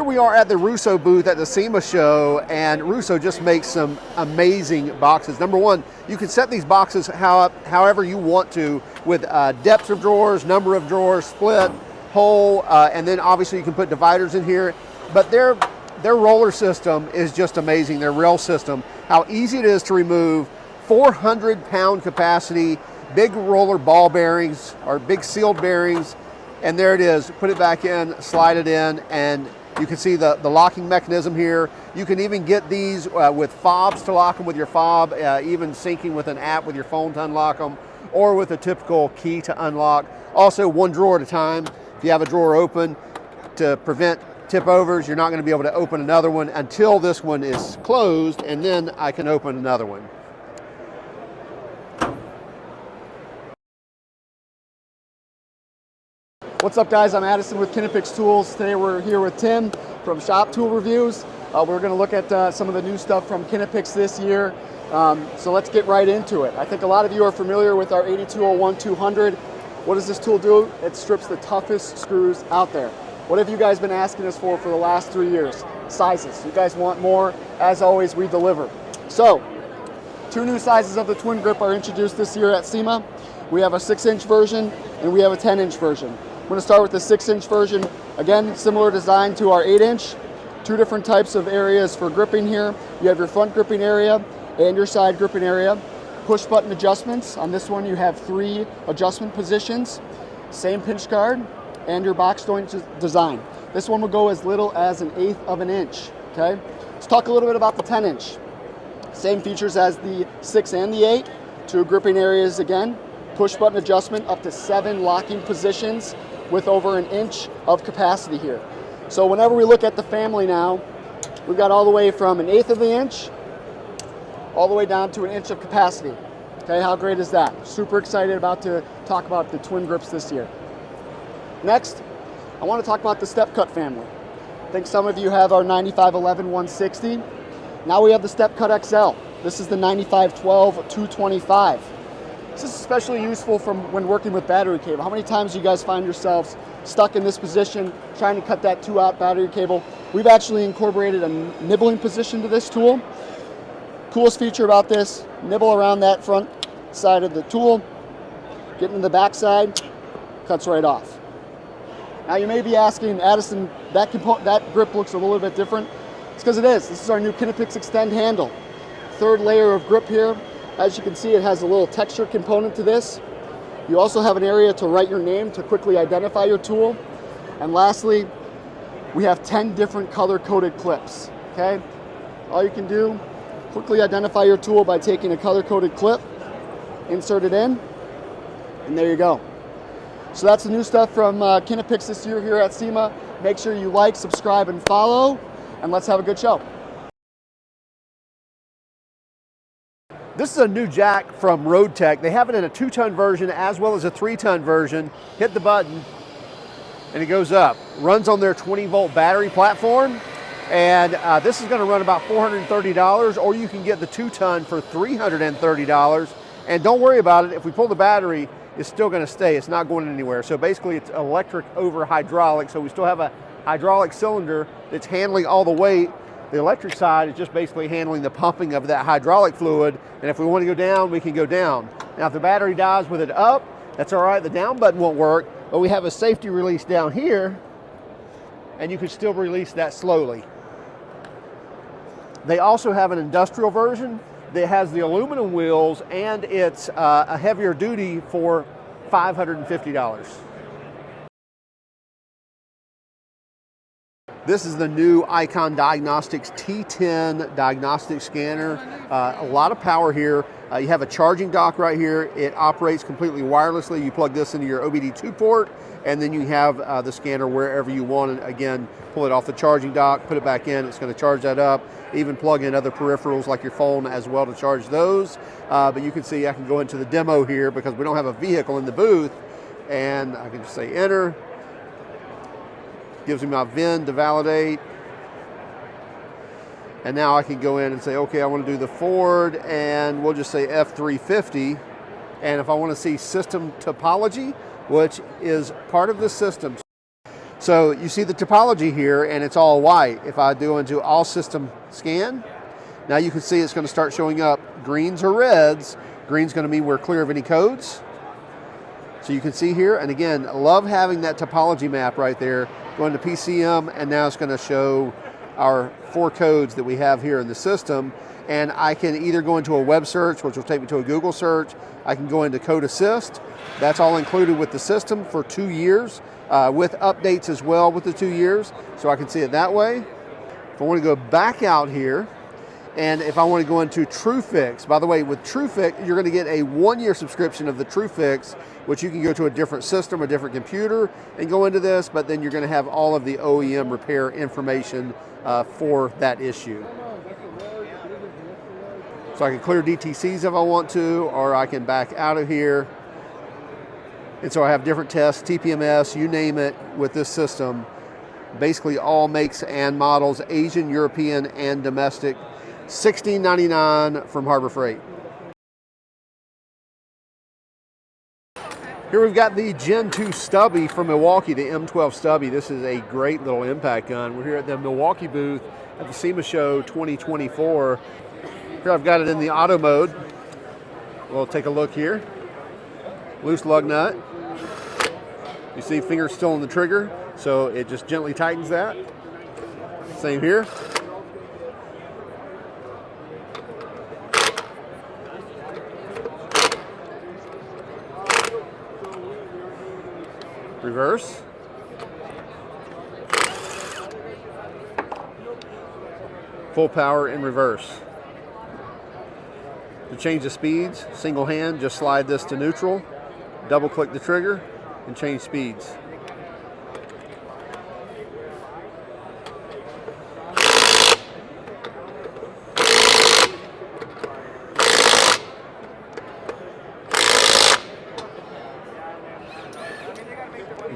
we are at the Russo booth at the SEMA show, and Russo just makes some amazing boxes. Number one, you can set these boxes however you want to, with depth of drawers, number of drawers, split, hole, and then obviously you can put dividers in here. But their roller system is just amazing, their rail system. How easy it is to remove, 400-pound capacity, big roller ball bearings, or big sealed bearings, and there it is. Put it back in, slide it in, and you can see the locking mechanism here. You can even get these with fobs to lock them with your fob, even syncing with an app with your phone to unlock them, or with a typical key to unlock. Also, one drawer at a time. If you have a drawer open, to prevent tip overs, you're not going to be able to open another one until this one is closed, and then I can open another one. What's up, guys? I'm Addison with Knipex Tools. Today we're here with Tim from Shop Tool Reviews. We're going to look at some of the new stuff from Knipex this year. So let's get right into it. I think a lot of you are familiar with our 8201-200. What does this tool do? It strips the toughest screws out there. What have you guys been asking us for the last 3 years? Sizes. You guys want more. As always, we deliver. So, 2 new sizes of the twin grip are introduced this year at SEMA. We have a 6-inch version and we have a 10-inch version. I'm going to start with the 6-inch version. Again, similar design to our 8-inch. 2 different types of areas for gripping here. You have your front gripping area and your side gripping area. Push button adjustments. On this one you have 3 adjustment positions. Same pinch guard and your box joint design. This one will go as little as 1/8 of an inch. Okay. Let's talk a little bit about the 10-inch. Same features as the 6 and the 8. 2 gripping areas again. Push button adjustment up to 7 locking positions, with over 1 inch of capacity here. So whenever we look at the family now, we've got all the way from 1/8 of the inch, all the way down to 1 inch of capacity. Okay, how great is that? Super excited about to talk about the twin grips this year. Next, I want to talk about the step cut family. I think some of you have our 9511-160. Now we have the step cut XL. This is the 9512-225. This is especially useful from when working with battery cable. How many times do you guys find yourselves stuck in this position trying to cut that 2-aught battery cable? We've actually incorporated a nibbling position to this tool. Coolest feature about this, nibble around that front side of the tool, get into the back side, cuts right off. Now you may be asking, Addison, that grip looks a little bit different. It's because it is. This is our new Knipex Extend handle. 3rd layer of grip here. As you can see, it has a little texture component to this. You also have an area to write your name to quickly identify your tool. And lastly, we have 10 different color-coded clips, okay? All you can do, quickly identify your tool by taking a color-coded clip, insert it in, and there you go. So that's the new stuff from Knipex this year here at SEMA. Make sure you like, subscribe, and follow, and let's have a good show. This is a new jack from Roadtech. They have it in a 2-ton version as well as a 3-ton version. Hit the button and it goes up. Runs on their 20-volt battery platform. And this is going to run about $430, or you can get the 2-ton for $330. And don't worry about it. If we pull the battery, it's still going to stay. It's not going anywhere. So basically it's electric over hydraulic. So we still have a hydraulic cylinder that's handling all the weight. The electric side is just basically handling the pumping of that hydraulic fluid, and if we want to go down, we can go down. Now if the battery dies with it up, that's all right, the down button won't work, but we have a safety release down here, and you can still release that slowly. They also have an industrial version that has the aluminum wheels, and it's a heavier duty for $550. This is the new Icon Diagnostics T10 Diagnostic Scanner. A lot of power here. You have a charging dock right here. It operates completely wirelessly. You plug this into your OBD2 port, and then you have the scanner wherever you want. And again, pull it off the charging dock, put it back in. It's going to charge that up. Even plug in other peripherals like your phone as well to charge those. But you can see I can go into the demo here because we don't have a vehicle in the booth. And I can just say enter. Gives me my VIN to validate. And now I can go in and say, okay, I want to do the Ford, and we'll just say F350. And if I want to see system topology, which is part of the system. So you see the topology here, and it's all white. If I do into all system scan, now you can see it's going to start showing up greens or reds. Green's going to mean we're clear of any codes. So you can see here, and again, love having that topology map right there. Going to PCM, and now it's going to show our 4 codes that we have here in the system. And I can either go into a web search, which will take me to a Google search. I can go into Code Assist. That's all included with the system for 2 years, with updates as well with the 2 years. So I can see it that way. If I want to go back out here, and if I want to go into TrueFix, by the way, with TrueFix, you're going to get a 1-year subscription of the TrueFix, which you can go to a different system, a different computer, and go into this, but then you're going to have all of the OEM repair information for that issue. So I can clear DTCs if I want to, or I can back out of here. And so I have different tests, TPMS, you name it, with this system. Basically all makes and models, Asian, European, and domestic. $16.99 from Harbor Freight. Here we've got the Gen 2 Stubby from Milwaukee, the M12 Stubby. This is a great little impact gun. We're here at the Milwaukee booth at the SEMA Show 2024. Here I've got it in the auto mode. We'll take a look here. Loose lug nut. You see fingers still on the trigger, so it just gently tightens that. Same here. Reverse. Full power in reverse. To change the speeds, single hand, just slide this to neutral, double click the trigger, and change speeds.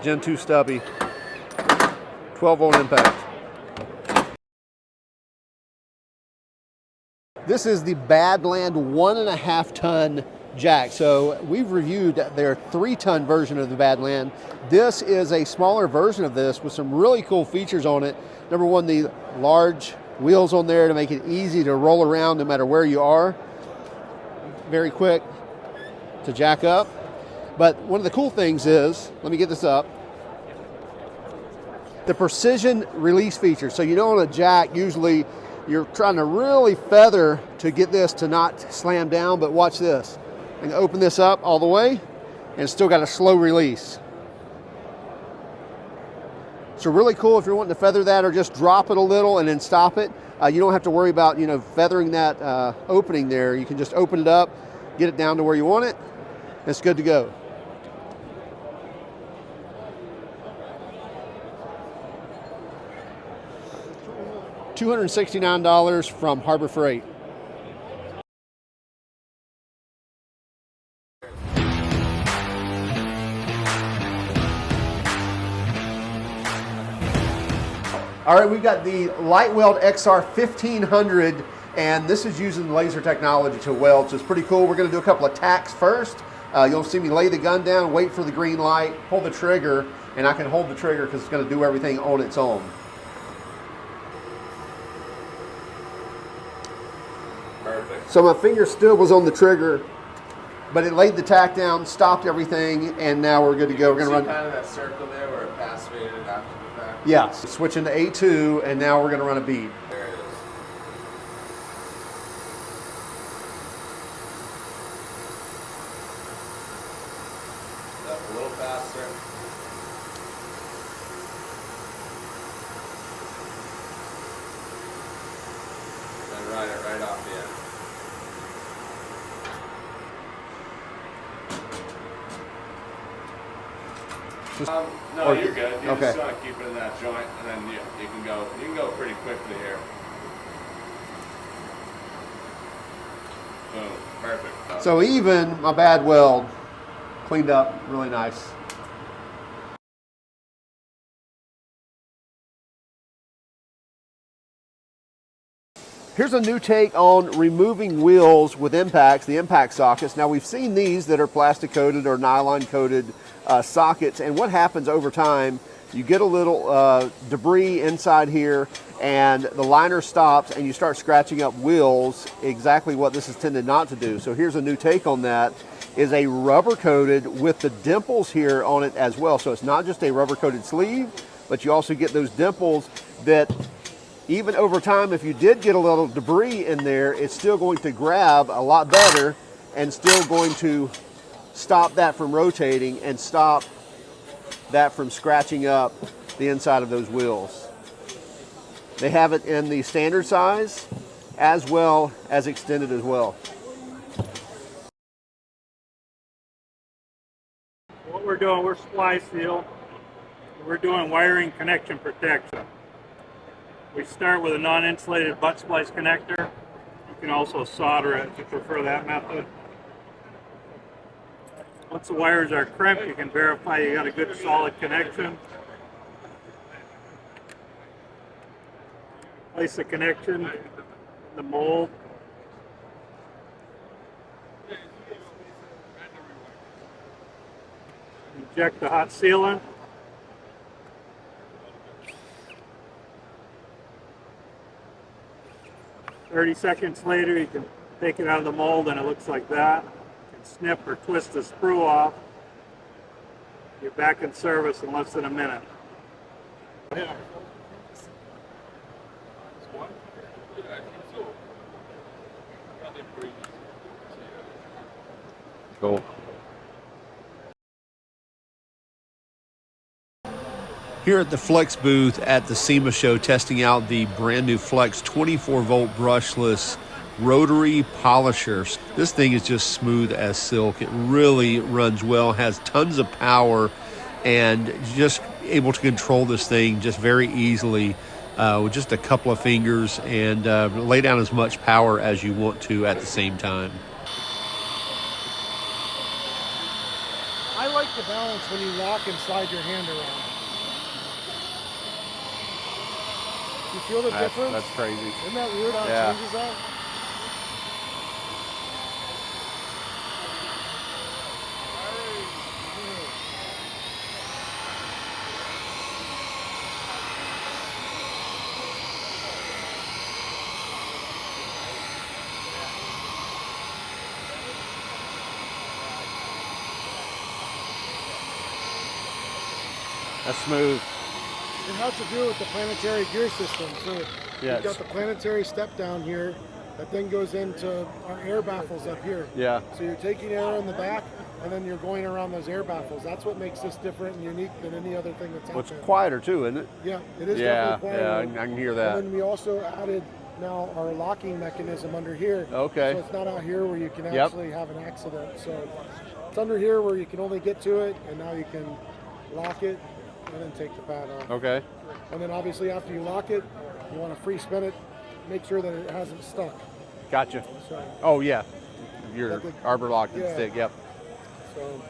Gen 2 Stubby, 12 volt impact. This is the Badland 1.5 ton jack. So we've reviewed their 3-ton version of the Badland. This is a smaller version of this with some really cool features on it. Number one, the large wheels on there to make it easy to roll around no matter where you are. Very quick to jack up. But one of the cool things is, let me get this up, the precision release feature. So you know on a jack, usually you're trying to really feather to get this to not slam down, but watch this. I can open this up all the way, and it's still got a slow release. So really cool if you're wanting to feather that or just drop it a little and then stop it. You don't have to worry about, you know, feathering that opening there. You can just open it up, get it down to where you want it, and it's good to go. $269 from Harbor Freight. All right, we've got the LightWeld XR 1500, and this is using laser technology to weld, so it's pretty cool. We're going to do a couple of tacks first. You'll see me lay the gun down, wait for the green light, pull the trigger, and I can hold the trigger because it's going to do everything on its own. Perfect. So my finger still was on the trigger, but it laid the tack down, stopped everything, and now we're good to go. We're going to run kind of that circle there where it passed faded after the fact. Yeah, switching to A2, and now we're going to run a bead. There it is. Up a little faster. And ride it right off the end. No, you're good. You okay. just want to keep it in that joint, and then you can go pretty quickly here. Boom, perfect. So even my bad weld cleaned up really nice. Here's a new take on removing wheels with impacts, the impact sockets. Now we've seen these that are plastic coated or nylon coated sockets, and what happens over time you get a little debris inside here, and the liner stops, and you start scratching up wheels, exactly what this is intended not to do. So here's a new take on that, is a rubber coated with the dimples here on it as well. So it's not just a rubber coated sleeve, but you also get those dimples that even over time, if you did get a little debris in there, it's still going to grab a lot better and still going to stop that from rotating and stop that from scratching up the inside of those wheels. They have it in the standard size as well as extended as well. What we're doing, we're Spli-Seal. We're doing wiring connection protection. We start with a non-insulated butt splice connector. You can also solder it if you prefer that method. Once the wires are crimped, you can verify you got a good solid connection. Place the connection in the mold. Inject the hot sealant. "30 seconds later, you can take it out of the mold and it looks like that. You can snip or twist the screw off. You're back in service in less than a minute. Cool. Here at the Flex booth at the SEMA show, testing out the brand new Flex 24-volt brushless rotary polisher. This thing is just smooth as silk. It really runs well, has tons of power, and just able to control this thing just very easily with just a couple of fingers, and lay down as much power as you want to at the same time. I like the balance when you lock and slide your hand around. You feel the difference? That's crazy. Isn't that weird how it changes that? That's smooth. It has to do with the planetary gear system. So you've got the planetary step down here that then goes into our air baffles up here. Yeah. So you're taking air in the back and then you're going around those air baffles. That's what makes this different and unique than any other thing that's out there. It's quieter too, isn't it? Yeah, it is definitely quieter. Yeah, I can hear that. And then we also added now our locking mechanism under here. Okay. So it's not out here where you can actually have an accident. So it's under here where you can only get to it, and now you can lock it and then take the pad off. Okay. And then obviously after you lock it, you want to free spin it, make sure that it hasn't stuck. Gotcha. So, oh yeah, your like arbor lock and stick. Yep. So